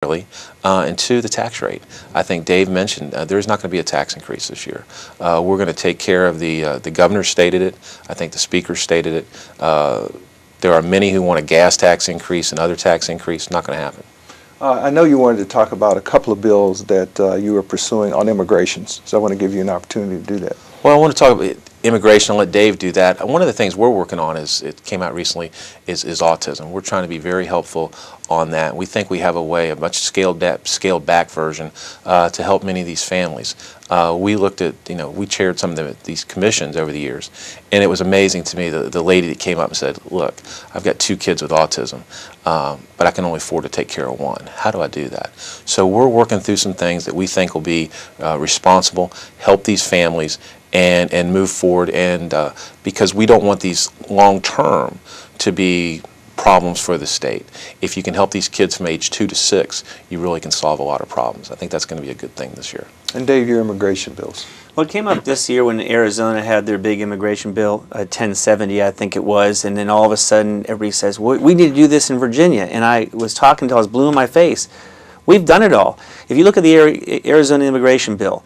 and two, the tax rate. I think Dave mentioned there's not going to be a tax increase this year. We're going to take care of the governor stated it. I think the speaker stated it. There are many who want a gas tax increase and other tax increase. Not going to happen. I know you wanted to talk about a couple of bills that you were pursuing on immigrations, so I want to give you an opportunity to do that. Well, I want to talk about immigration. I'll let Dave do that. One of the things we're working on it came out recently, is autism. We're trying to be very helpful on that. We think we have a way, a much scaled back version to help many of these families. We looked at, we chaired some of these commissions over the years, and it was amazing to me, the lady that came up and said, look, I've got 2 kids with autism, but I can only afford to take care of 1. How do I do that? So we're working through some things that we think will be responsible, help these families, and move forward, and because we don't want these long-term to be problems for the state. If you can help these kids from age 2 to 6, you really can solve a lot of problems. I think that's going to be a good thing this year. And Dave, your immigration bills. Well, it came up this year when Arizona had their big immigration bill, 1070 I think it was, and then all of a sudden everybody says, we need to do this in Virginia. And I was talking until I was blue in my face. We've done it all. If you look at the Arizona immigration bill,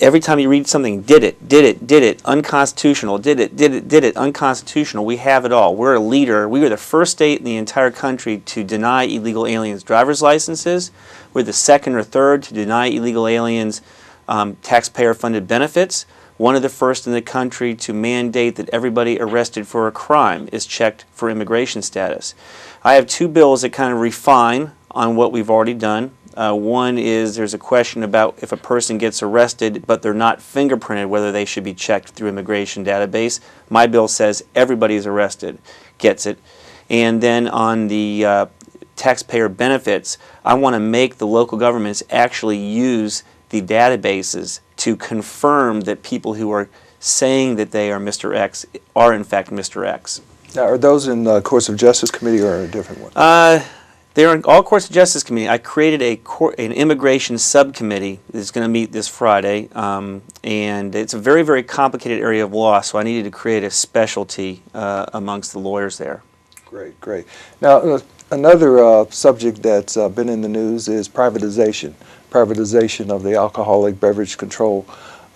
every time you read something, did it, unconstitutional, did it, unconstitutional, we have it all. We're a leader. We were the first state in the entire country to deny illegal aliens driver's licenses. We're the second or third to deny illegal aliens taxpayer-funded benefits. One of the first in the country to mandate that everybody arrested for a crime is checked for immigration status. I have 2 bills that kind of refine on what we've already done. One is there's a question about if a person gets arrested but they're not fingerprinted, whether they should be checked through immigration database. My bill says everybody is arrested, gets it. And then on the taxpayer benefits, I want to make the local governments actually use the databases to confirm that people who are saying that they are Mr. X are in fact Mr. X. Now, are those in the Courts of Justice Committee or a different one? They're in all Courts of Justice Committee. I created an immigration subcommittee that's going to meet this Friday, and it's a very, very complicated area of law, so I needed to create a specialty amongst the lawyers there. Great, great. Now, another subject that's been in the news is privatization of the alcoholic beverage control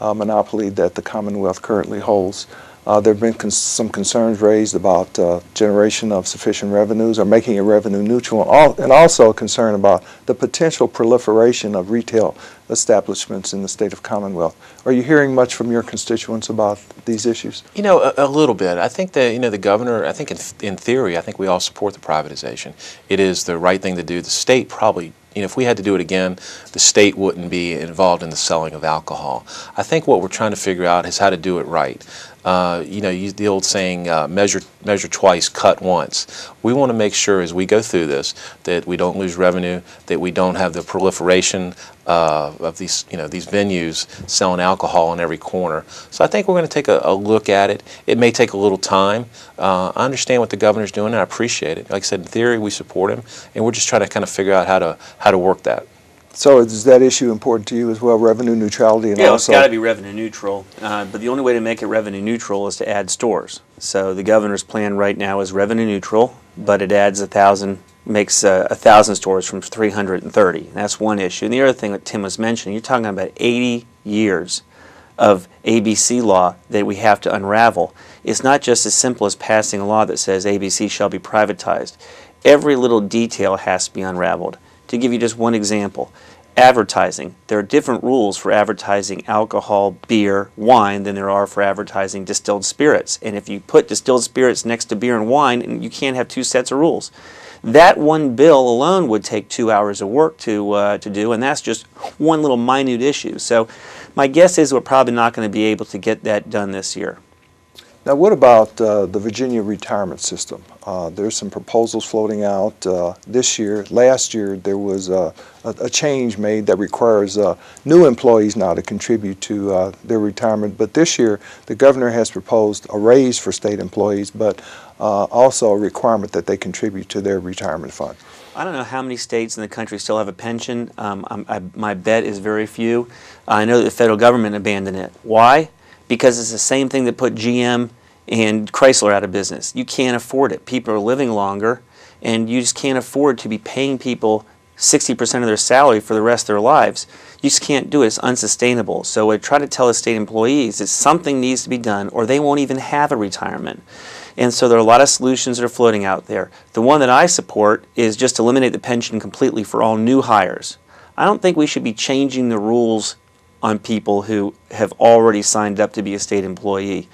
monopoly that the Commonwealth currently holds. There have been some concerns raised about generation of sufficient revenues or making it revenue neutral, and also a concern about the potential proliferation of retail establishments in the state of Commonwealth. Are you hearing much from your constituents about these issues? A little bit. I think that, the governor, I think in theory, I think we all support the privatization. It is the right thing to do. The state probably, if we had to do it again, the state wouldn't be involved in the selling of alcohol. I think what we're trying to figure out is how to do it right. The old saying, measure twice, cut once. We want to make sure as we go through this that we don't lose revenue, that we don't have the proliferation of these, these venues selling alcohol in every corner. So I think we're going to take a look at it. It may take a little time. I understand what the governor's doing, and I appreciate it. Like I said, in theory, we support him, and we're just trying to kind of figure out how to work that. So is that issue important to you as well, revenue neutrality? And yeah, it's got to be revenue neutral, but the only way to make it revenue neutral is to add stores. So the governor's plan right now is revenue neutral, but it adds 1,000, makes 1,000 stores from 330. That's one issue. And the other thing that Tim was mentioning, you're talking about 80 years of ABC law that we have to unravel. It's not just as simple as passing a law that says ABC shall be privatized. Every little detail has to be unraveled. To give you just one example, advertising. There are different rules for advertising alcohol, beer, wine than there are for advertising distilled spirits. And if you put distilled spirits next to beer and wine, you can't have 2 sets of rules. That one bill alone would take 2 hours of work to do, and that's just one little minute issue. So my guess is we're probably not going to be able to get that done this year. Now, what about the Virginia retirement system? There's some proposals floating out this year. Last year, there was a change made that requires new employees now to contribute to their retirement. But this year, the governor has proposed a raise for state employees, but also a requirement that they contribute to their retirement fund. I don't know how many states in the country still have a pension. My bet is very few. I know that the federal government abandoned it. Why? Because it's the same thing that put GM and Chrysler out of business. You can't afford it. People are living longer, and you just can't afford to be paying people 60% of their salary for the rest of their lives. You just can't do it. It's unsustainable. So I try to tell the state employees that something needs to be done or they won't even have a retirement. And so there are a lot of solutions that are floating out there. The one that I support is just eliminate the pension completely for all new hires. I don't think we should be changing the rules on people who have already signed up to be a state employee.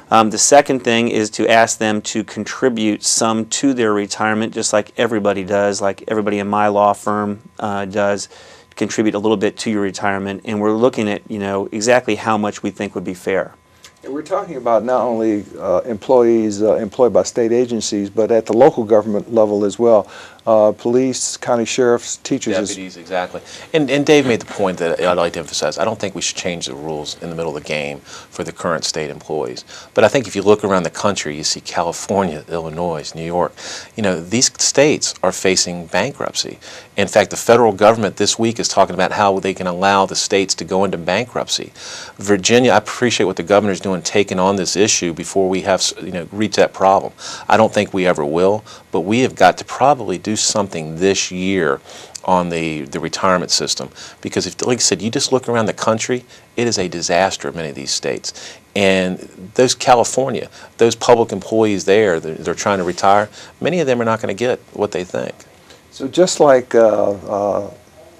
The second thing is to ask them to contribute some to their retirement, just like everybody does, like everybody in my law firm does, contribute a little bit to your retirement. And we're looking at, exactly how much we think would be fair. And we're talking about not only employees employed by state agencies, but at the local government level as well. Police, county sheriffs, teachers. Deputies, exactly. And Dave made the point that I'd like to emphasize. I don't think we should change the rules in the middle of the game for the current state employees. But I think if you look around the country, you see California, Illinois, New York. These states are facing bankruptcy. In fact, the federal government this week is talking about how they can allow the states to go into bankruptcy. Virginia, I appreciate what the governor's doing, taking on this issue before we have reach that problem. I don't think we ever will, but we have got to probably do something this year on the retirement system, because if, like I said, you just look around the country, it is a disaster in many of these states. And those California, those public employees there, they're trying to retire, many of them are not going to get what they think. So just like the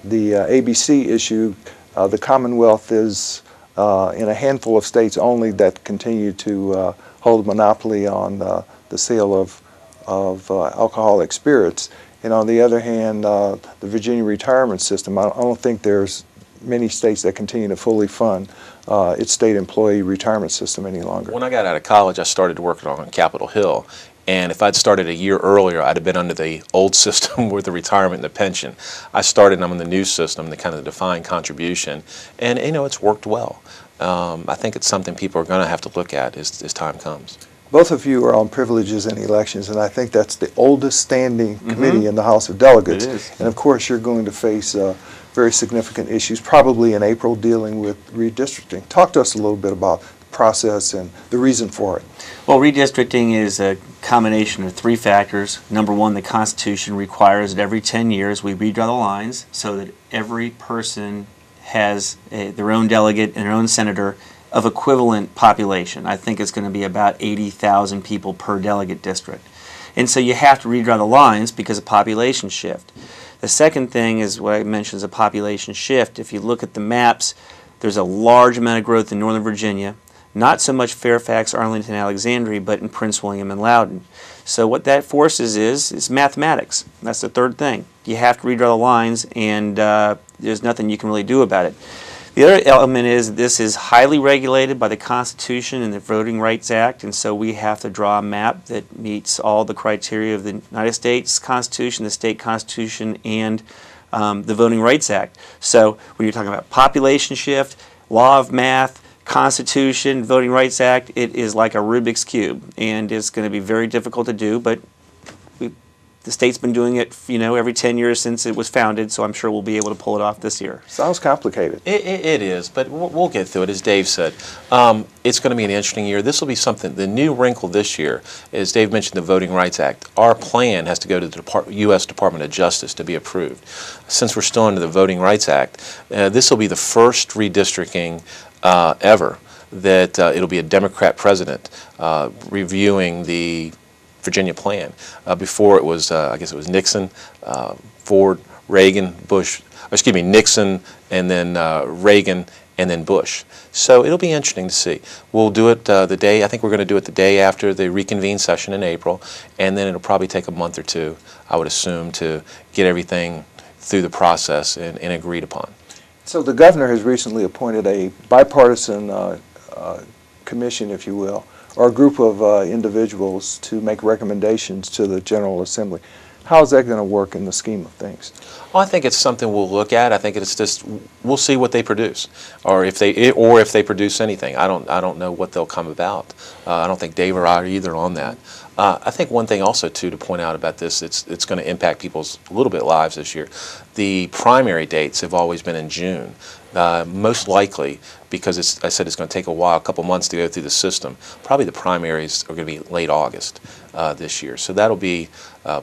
ABC issue, the Commonwealth is in a handful of states only that continue to hold a monopoly on the sale of alcoholic spirits. And on the other hand, the Virginia retirement system, I don't think there's many states that continue to fully fund its state employee retirement system any longer. When I got out of college, I started working on Capitol Hill. And if I'd started a year earlier, I'd have been under the old system with the retirement and the pension. I started, I'm in the new system, the kind of defined contribution, and it's worked well. I think it's something people are going to have to look at as time comes. Both of you are on privileges and elections, and I think that's the oldest standing committee in the House of Delegates. It is. And of course, you're going to face very significant issues, probably in April, dealing with redistricting. Talk to us a little bit about the process and the reason for it. Well, redistricting is a combination of three factors. Number one, the Constitution requires that every 10 years we redraw the lines so that every person has their own delegate and their own senator of equivalent population. I think it's going to be about 80,000 people per delegate district. And so you have to redraw the lines because of population shift. The second thing is what I mentioned is a population shift. If you look at the maps, there's a large amount of growth in Northern Virginia. Not so much Fairfax, Arlington, Alexandria, but in Prince William and Loudoun. So what that forces is mathematics. That's the third thing. You have to redraw the lines, and there's nothing you can really do about it. The other element is this is highly regulated by the Constitution and the Voting Rights Act, and so we have to draw a map that meets all the criteria of the United States Constitution, the state Constitution, and the Voting Rights Act. So when you're talking about population shift, law of math, Constitution, Voting Rights Act, it is like a Rubik's Cube, and it's going to be very difficult to do, but the state's been doing it, every 10 years since it was founded, so I'm sure we'll be able to pull it off this year. Sounds complicated. It is, but we'll get through it, as Dave said. It's going to be an interesting year. This will be something, the new wrinkle this year, as Dave mentioned, the Voting Rights Act. Our plan has to go to the U.S. Department of Justice to be approved. Since we're still under the Voting Rights Act, this will be the first redistricting ever that it'll be a Democrat president reviewing the Virginia plan. Before it was, I guess it was Nixon, Ford, Reagan, Bush, Nixon, and then Reagan, and then Bush. So it'll be interesting to see. We'll do it I think we're going to do it the day after the reconvene session in April, and then it'll probably take a month or two, I would assume, to get everything through the process and agreed upon. So the governor has recently appointed a bipartisan commission, if you will, or a group of individuals to make recommendations to the General Assembly. How is that going to work in the scheme of things? Well, I think it's something we'll look at. I think it's just we'll see what they produce, or if they produce anything. I don't know what they'll come about. I don't think Dave or I are either on that. I think one thing also too to point out about this, it's going to impact people's a little bit lives this year. The primary dates have always been in June. Most likely, because I said it's going to take a while, a couple months to go through the system, probably the primaries are going to be late August this year. So that'll be,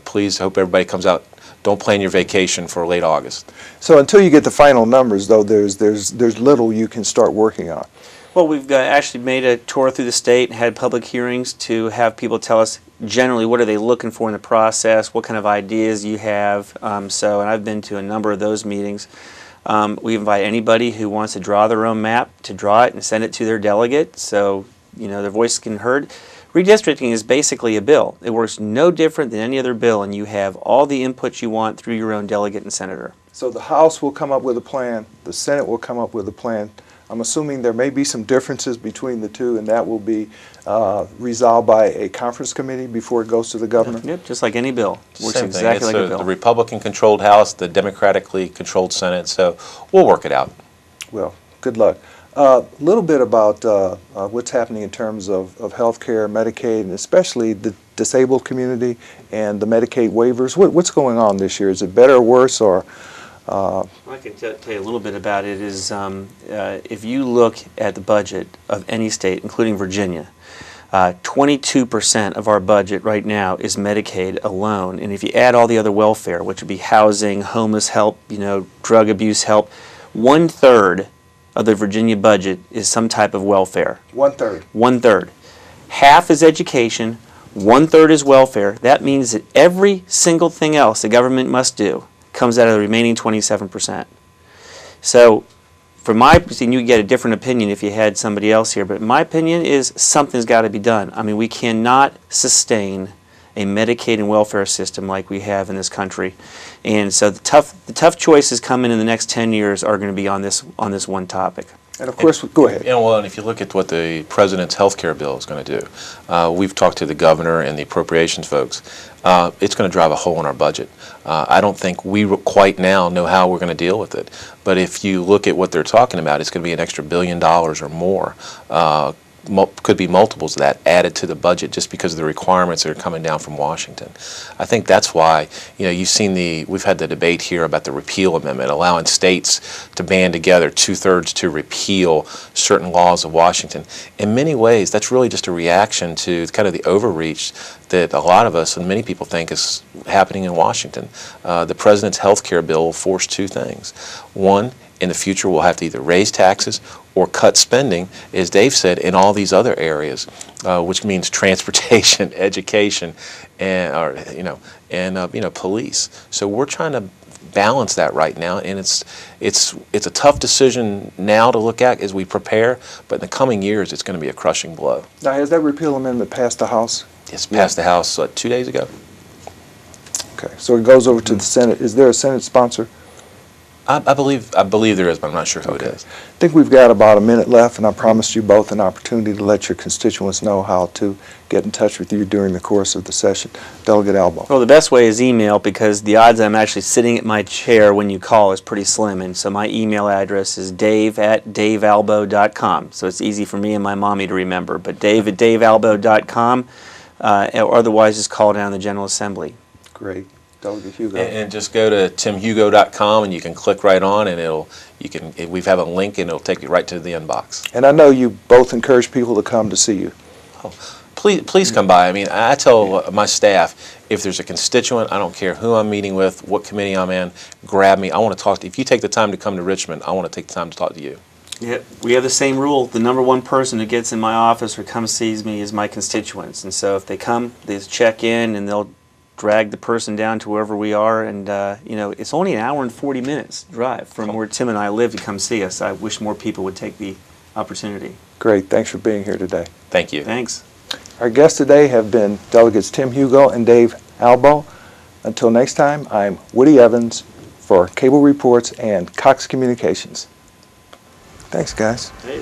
please, hope everybody comes out don't plan your vacation for late August. So until you get the final numbers, though, there's little you can start working on. Well, we've actually made a tour through the state and had public hearings to have people tell us generally what are they looking for in the process, what kind of ideas you have. And I've been to a number of those meetings. We invite anybody who wants to draw their own map to draw it and send it to their delegate so their voice can be heard. Redistricting is basically a bill. It works no different than any other bill, and you have all the inputs you want through your own delegate and senator. So the House will come up with a plan, the Senate will come up with a plan. I'm assuming there may be some differences between the two, and that will be resolved by a conference committee before it goes to the governor? Yep, just like any bill. Works Same exactly thing. like a It's bill. the Republican-controlled House, the Democratically controlled Senate, so we'll work it out. Well, good luck. A little bit about what's happening in terms of health care, Medicaid, and especially the disabled community and the Medicaid waivers. What's going on this year? Is it better or worse? Or I can tell you a little bit about it. If you look at the budget of any state, including Virginia, 22% of our budget right now is Medicaid alone. And if you add all the other welfare, which would be housing, homeless help, drug abuse help, 1/3 of the Virginia budget is some type of welfare. 1/3. 1/3. Half is education, 1/3 is welfare. That means that every single thing else the government must do comes out of the remaining 27%. So, from my opinion, you get a different opinion if you had somebody else here, but my opinion is something's got to be done. I mean, we cannot sustain a Medicaid and welfare system like we have in this country. And so the tough choices coming in the next 10 years are going to be on this one topic. And of course, go ahead. And if you look at what the president's health care bill is going to do, we've talked to the governor and the appropriations folks. It's going to drive a hole in our budget. I don't think we quite now know how we're going to deal with it. But if you look at what they're talking about, it's going to be an extra $1 billion or more. Could be multiples of that added to the budget just because of the requirements that are coming down from Washington. I think that's why we've had the debate here about the repeal amendment, allowing states to band together 2/3 to repeal certain laws of Washington. In many ways, that's really just a reaction to kind of the overreach that a lot of us and many people think is happening in Washington. The president's health care bill will force two things. One, in the future we'll have to either raise taxes or cut spending, as Dave said, in all these other areas, which means transportation, education, and police. So we're trying to balance that right now, and it's a tough decision now to look at as we prepare, but in the coming years it's going to be a crushing blow. Now, has that repeal amendment passed the House? It's passed the House 2 days ago. Okay, so it goes over to the Senate. Is there a Senate sponsor? I believe there is, but I'm not sure who it is. I think we've got about a minute left, and I promised you both an opportunity to let your constituents know how to get in touch with you during the course of the session. Delegate Albo. Well, the best way is email, because the odds I'm actually sitting at my chair when you call is pretty slim. And so my email address is dave@davealbo.com. So it's easy for me and my mommy to remember. But dave@davealbo.com, or otherwise just call down the General Assembly. Great. Delegate Hugo. And just go to timhugo.com and you can click right on, and we have a link and it'll take you right to the inbox. And I know you both encourage people to come to see you. Oh, please come by. I mean, I tell my staff, if there's a constituent, I don't care who I'm meeting with, what committee I'm in, grab me. I want to talk to you. If you take the time to come to Richmond, I want to take the time to talk to you. Yeah, we have the same rule. The number one person who gets in my office or comes sees me is my constituents. And so if they come, they just check in and they'll drag the person down to wherever we are, and it's only an hour and 40 minutes drive from where Tim and I live to come see us. I wish more people would take the opportunity. Great. Thanks for being here today. Thank you. Thanks. Our guests today have been Delegates Tim Hugo and Dave Albo. Until next time, I'm Woody Evans for Cable Reports and Cox Communications. Thanks, guys. Hey,